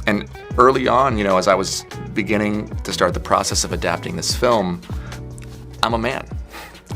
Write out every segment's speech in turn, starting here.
And early on, as I was beginning to start the process of adapting this film, I'm a man.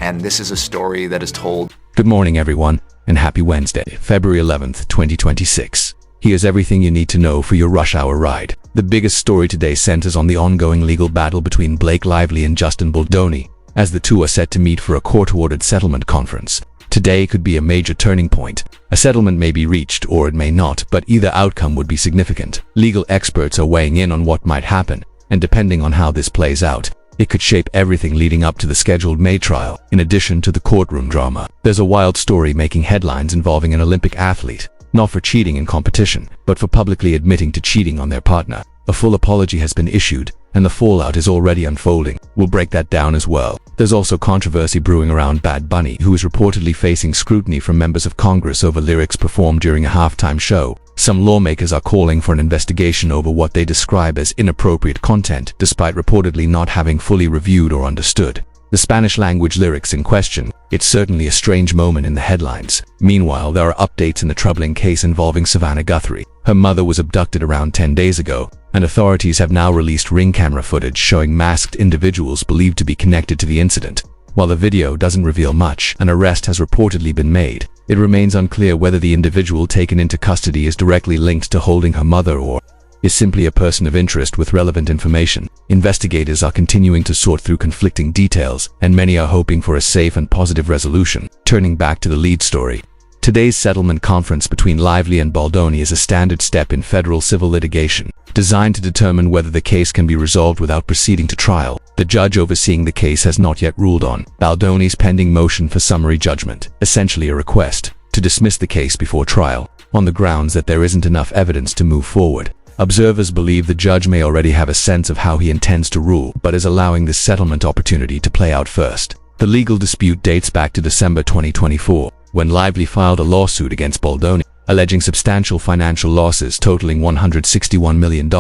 And this is a story that is told. Good morning, everyone, and happy Wednesday, February 11th, 2026. Here's everything you need to know for your rush hour ride. The biggest story today centers on the ongoing legal battle between Blake Lively and Justin Baldoni, as the two are set to meet for a court-ordered settlement conference. Today could be a major turning point. A settlement may be reached or it may not, but either outcome would be significant. Legal experts are weighing in on what might happen, and depending on how this plays out, it could shape everything leading up to the scheduled May trial. In addition to the courtroom drama, there's a wild story making headlines involving an Olympic athlete, not for cheating in competition, but for publicly admitting to cheating on their partner. A full apology has been issued, and the fallout is already unfolding. We'll break that down as well. There's also controversy brewing around Bad Bunny, who is reportedly facing scrutiny from members of Congress over lyrics performed during a halftime show. Some lawmakers are calling for an investigation over what they describe as inappropriate content, despite reportedly not having fully reviewed or understood the Spanish language lyrics in question. It's certainly a strange moment in the headlines. Meanwhile, there are updates in the troubling case involving Savannah Guthrie. Her mother was abducted around 10 days ago, and authorities have now released ring camera footage showing masked individuals believed to be connected to the incident. While the video doesn't reveal much, an arrest has reportedly been made. It remains unclear whether the individual taken into custody is directly linked to holding her mother or is simply a person of interest with relevant information. Investigators are continuing to sort through conflicting details, and many are hoping for a safe and positive resolution. Turning back to the lead story, today's settlement conference between Lively and Baldoni is a standard step in federal civil litigation, designed to determine whether the case can be resolved without proceeding to trial. The judge overseeing the case has not yet ruled on Baldoni's pending motion for summary judgment, essentially a request to dismiss the case before trial, on the grounds that there isn't enough evidence to move forward. Observers believe the judge may already have a sense of how he intends to rule, but is allowing this settlement opportunity to play out first. The legal dispute dates back to December 2024, when Lively filed a lawsuit against Baldoni, alleging substantial financial losses totaling $161 million,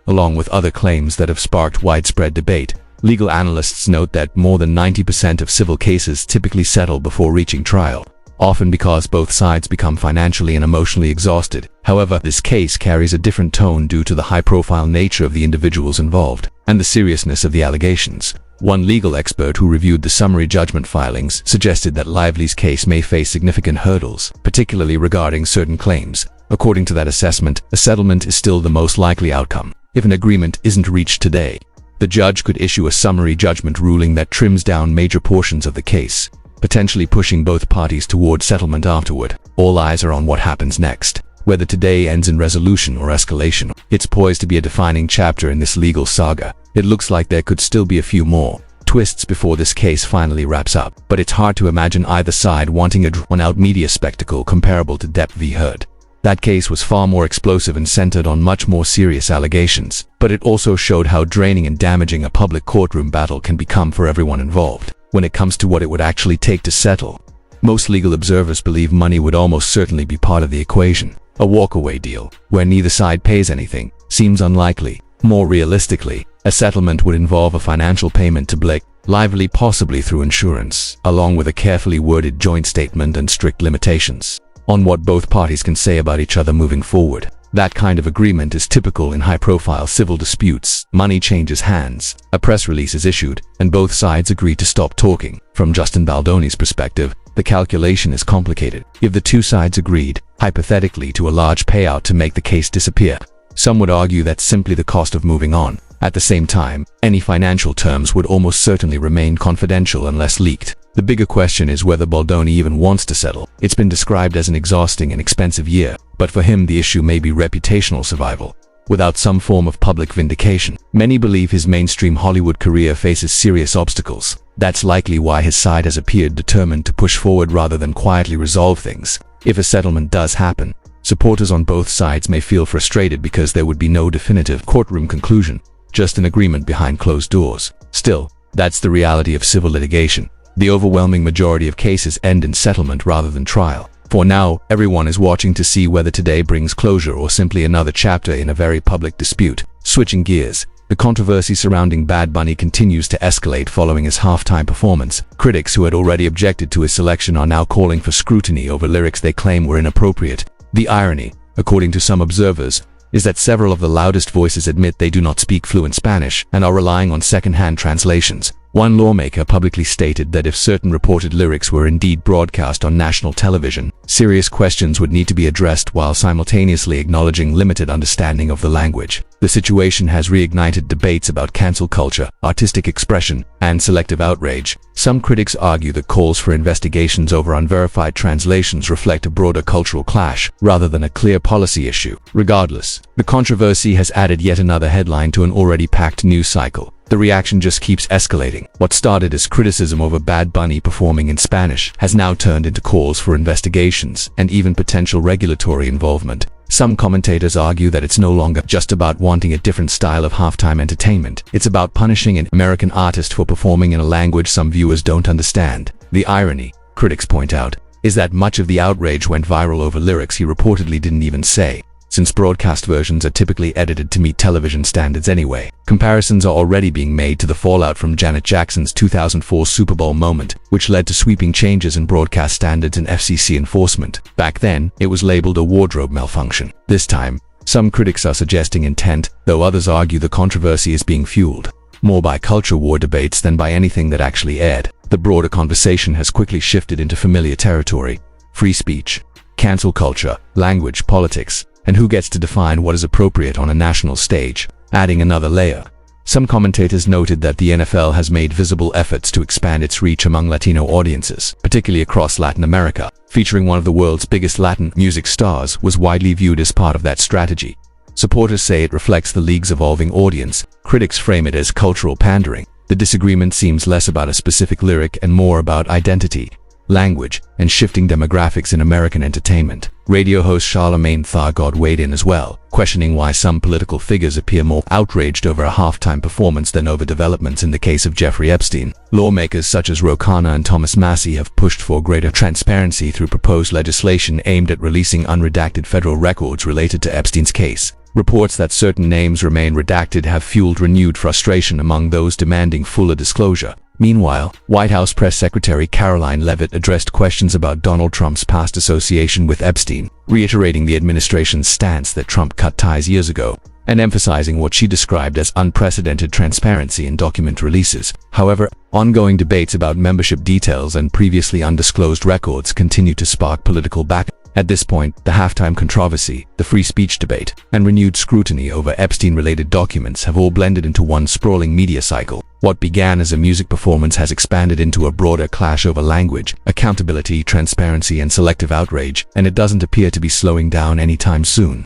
along with other claims that have sparked widespread debate. Legal analysts note that more than 90% of civil cases typically settle before reaching trial, often because both sides become financially and emotionally exhausted. However, this case carries a different tone due to the high-profile nature of the individuals involved and the seriousness of the allegations. One legal expert who reviewed the summary judgment filings suggested that Lively's case may face significant hurdles, particularly regarding certain claims. According to that assessment, a settlement is still the most likely outcome. If an agreement isn't reached today, the judge could issue a summary judgment ruling that trims down major portions of the case, potentially pushing both parties toward settlement afterward. All eyes are on what happens next. Whether today ends in resolution or escalation, it's poised to be a defining chapter in this legal saga. It looks like there could still be a few more twists before this case finally wraps up, but it's hard to imagine either side wanting a drawn-out media spectacle comparable to Depp v. Heard. That case was far more explosive and centered on much more serious allegations, but it also showed how draining and damaging a public courtroom battle can become for everyone involved. When it comes to what it would actually take to settle, most legal observers believe money would almost certainly be part of the equation. A walkaway deal, where neither side pays anything, seems unlikely. More realistically, a settlement would involve a financial payment to Blake Lively, possibly through insurance, along with a carefully worded joint statement and strict limitations on what both parties can say about each other moving forward. That kind of agreement is typical in high-profile civil disputes. Money changes hands, a press release is issued, and both sides agree to stop talking. From Justin Baldoni's perspective, the calculation is complicated. If the two sides agreed, hypothetically, to a large payout to make the case disappear, some would argue that's simply the cost of moving on. At the same time, any financial terms would almost certainly remain confidential unless leaked. The bigger question is whether Baldoni even wants to settle. It's been described as an exhausting and expensive year, but for him the issue may be reputational survival, without some form of public vindication. Many believe his mainstream Hollywood career faces serious obstacles. That's likely why his side has appeared determined to push forward rather than quietly resolve things. If a settlement does happen, supporters on both sides may feel frustrated because there would be no definitive courtroom conclusion, just an agreement behind closed doors. Still, that's the reality of civil litigation. The overwhelming majority of cases end in settlement rather than trial. For now, everyone is watching to see whether today brings closure or simply another chapter in a very public dispute. Switching gears, the controversy surrounding Bad Bunny continues to escalate following his halftime performance. Critics who had already objected to his selection are now calling for scrutiny over lyrics they claim were inappropriate. The irony, according to some observers, is that several of the loudest voices admit they do not speak fluent Spanish and are relying on second-hand translations. One lawmaker publicly stated that if certain reported lyrics were indeed broadcast on national television, serious questions would need to be addressed while simultaneously acknowledging limited understanding of the language. The situation has reignited debates about cancel culture, artistic expression, and selective outrage. Some critics argue that calls for investigations over unverified translations reflect a broader cultural clash rather than a clear policy issue. Regardless, the controversy has added yet another headline to an already packed news cycle. The reaction just keeps escalating. What started as criticism over Bad Bunny performing in Spanish has now turned into calls for investigations and even potential regulatory involvement. Some commentators argue that it's no longer just about wanting a different style of halftime entertainment. It's about punishing an American artist for performing in a language some viewers don't understand. The irony, critics point out, is that much of the outrage went viral over lyrics he reportedly didn't even say. Since broadcast versions are typically edited to meet television standards anyway, comparisons are already being made to the fallout from Janet Jackson's 2004 Super Bowl moment, which led to sweeping changes in broadcast standards and FCC enforcement. Back then, it was labeled a wardrobe malfunction. This time, some critics are suggesting intent, though others argue the controversy is being fueled more by culture war debates than by anything that actually aired. The broader conversation has quickly shifted into familiar territory: free speech, cancel culture, language, politics, and who gets to define what is appropriate on a national stage, adding another layer. Some commentators noted that the NFL has made visible efforts to expand its reach among Latino audiences, particularly across Latin America. Featuring one of the world's biggest Latin music stars was widely viewed as part of that strategy. Supporters say it reflects the league's evolving audience. Critics frame it as cultural pandering. The disagreement seems less about a specific lyric and more about identity, language, and shifting demographics in American entertainment. Radio host Charlemagne Thargod weighed in as well, questioning why some political figures appear more outraged over a halftime performance than over developments in the case of Jeffrey Epstein. Lawmakers such as Ro Khanna and Thomas Massie have pushed for greater transparency through proposed legislation aimed at releasing unredacted federal records related to Epstein's case. Reports that certain names remain redacted have fueled renewed frustration among those demanding fuller disclosure. Meanwhile, White House Press Secretary Caroline Leavitt addressed questions about Donald Trump's past association with Epstein, reiterating the administration's stance that Trump cut ties years ago, and emphasizing what she described as unprecedented transparency in document releases. However, ongoing debates about membership details and previously undisclosed records continue to spark political backlash. At this point, the halftime controversy, the free speech debate, and renewed scrutiny over Epstein-related documents have all blended into one sprawling media cycle. What began as a music performance has expanded into a broader clash over language, accountability, transparency, and selective outrage, and it doesn't appear to be slowing down anytime soon.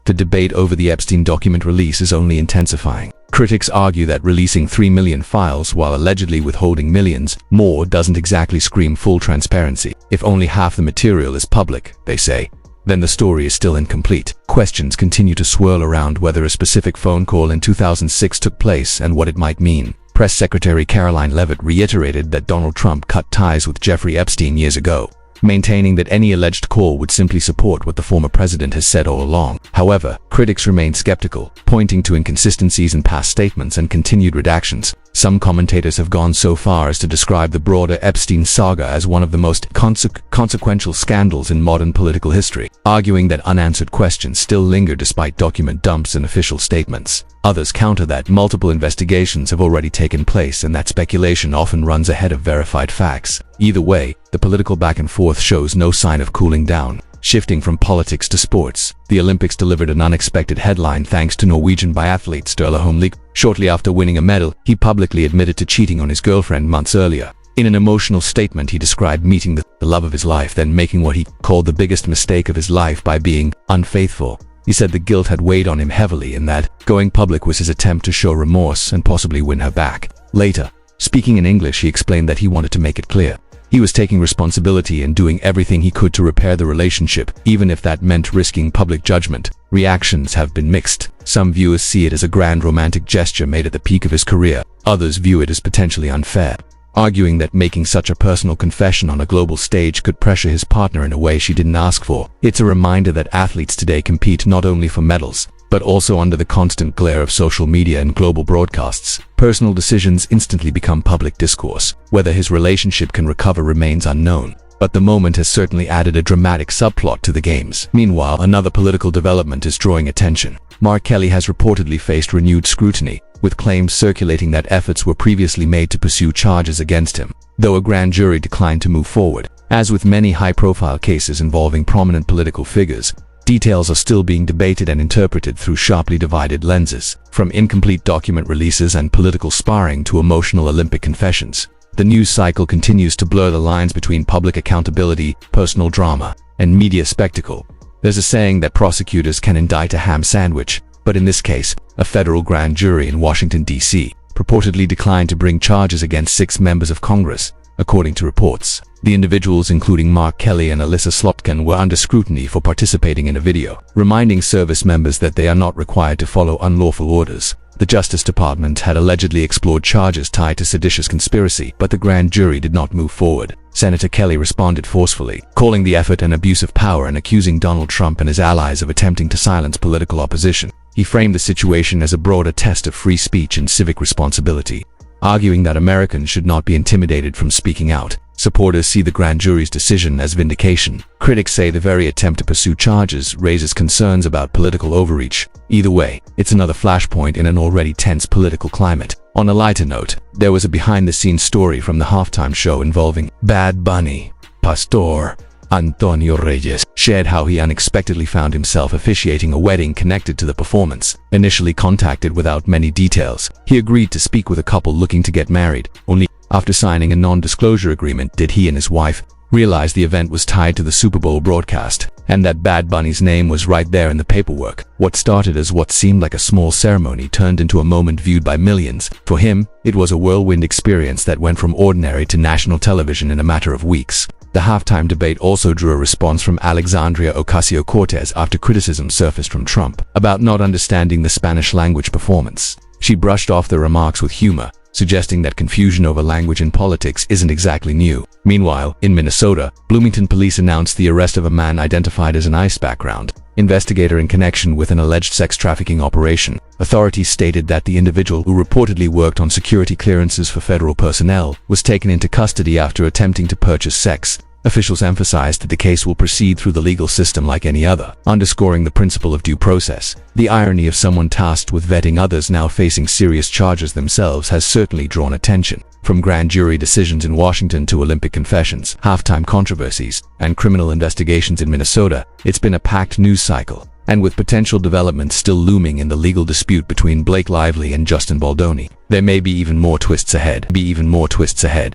The debate over the Epstein document release is only intensifying. Critics argue that releasing 3 million files while allegedly withholding millions more doesn't exactly scream full transparency. If only half the material is public, they say, then the story is still incomplete. Questions continue to swirl around whether a specific phone call in 2006 took place and what it might mean. Press Secretary Caroline Leavitt reiterated that Donald Trump cut ties with Jeffrey Epstein years ago, maintaining that any alleged call would simply support what the former president has said all along. However, critics remain skeptical, pointing to inconsistencies in past statements and continued redactions. Some commentators have gone so far as to describe the broader Epstein saga as one of the most consequential scandals in modern political history, arguing that unanswered questions still linger despite document dumps and official statements. Others counter that multiple investigations have already taken place and that speculation often runs ahead of verified facts. Either way, the political back and forth shows no sign of cooling down. Shifting from politics to sports, the Olympics delivered an unexpected headline thanks to Norwegian biathlete Sturla Holmvik. Shortly after winning a medal, he publicly admitted to cheating on his girlfriend months earlier. In an emotional statement, he described meeting the love of his life, then making what he called the biggest mistake of his life by being unfaithful. He said the guilt had weighed on him heavily and that going public was his attempt to show remorse and possibly win her back. Later, speaking in English, he explained that he wanted to make it clear he was taking responsibility and doing everything he could to repair the relationship, even if that meant risking public judgment. Reactions have been mixed. Some viewers see it as a grand romantic gesture made at the peak of his career. Others view it as potentially unfair, arguing that making such a personal confession on a global stage could pressure his partner in a way she didn't ask for. It's a reminder that athletes today compete not only for medals, but also under the constant glare of social media and global broadcasts. Personal decisions instantly become public discourse. Whether his relationship can recover remains unknown. but the moment has certainly added a dramatic subplot to the games. Meanwhile, another political development is drawing attention. Mark Kelly has reportedly faced renewed scrutiny, with claims circulating that efforts were previously made to pursue charges against him, though a grand jury declined to move forward. As with many high-profile cases involving prominent political figures, details are still being debated and interpreted through sharply divided lenses. From incomplete document releases and political sparring to emotional Olympic confessions, the news cycle continues to blur the lines between public accountability, personal drama, and media spectacle. There's a saying that prosecutors can indict a ham sandwich, but in this case, a federal grand jury in Washington, D.C., purportedly declined to bring charges against 6 members of Congress, according to reports. The individuals, including Mark Kelly and Alyssa Slotkin, were under scrutiny for participating in a video, reminding service members that they are not required to follow unlawful orders. The Justice Department had allegedly explored charges tied to seditious conspiracy, but the grand jury did not move forward. Senator Kelly responded forcefully, calling the effort an abuse of power and accusing Donald Trump and his allies of attempting to silence political opposition. He framed the situation as a broader test of free speech and civic responsibility, arguing that Americans should not be intimidated from speaking out. Supporters see the grand jury's decision as vindication. Critics say the very attempt to pursue charges raises concerns about political overreach. Either way, it's another flashpoint in an already tense political climate. On a lighter note, there was a behind-the-scenes story from the halftime show involving Bad Bunny. Pastor Antonio Reyes shared how he unexpectedly found himself officiating a wedding connected to the performance. Initially contacted without many details, he agreed to speak with a couple looking to get married. Only after signing a non-disclosure agreement did he and his wife realize the event was tied to the Super Bowl broadcast, and that Bad Bunny's name was right there in the paperwork. What started as what seemed like a small ceremony turned into a moment viewed by millions. For him, it was a whirlwind experience that went from ordinary to national television in a matter of weeks. The halftime debate also drew a response from Alexandria Ocasio-Cortez after criticism surfaced from Trump about not understanding the Spanish language performance. She brushed off the remarks with humor, suggesting that confusion over language in politics isn't exactly new. Meanwhile, in Minnesota, Bloomington police announced the arrest of a man identified as an ICE background investigator in connection with an alleged sex trafficking operation. Authorities stated that the individual, who reportedly worked on security clearances for federal personnel, was taken into custody after attempting to purchase sex. Officials emphasized that the case will proceed through the legal system like any other, underscoring the principle of due process. The irony of someone tasked with vetting others now facing serious charges themselves has certainly drawn attention. From grand jury decisions in Washington to Olympic confessions, halftime controversies, and criminal investigations in Minnesota, it's been a packed news cycle. And with potential developments still looming in the legal dispute between Blake Lively and Justin Baldoni, there may be even more twists ahead.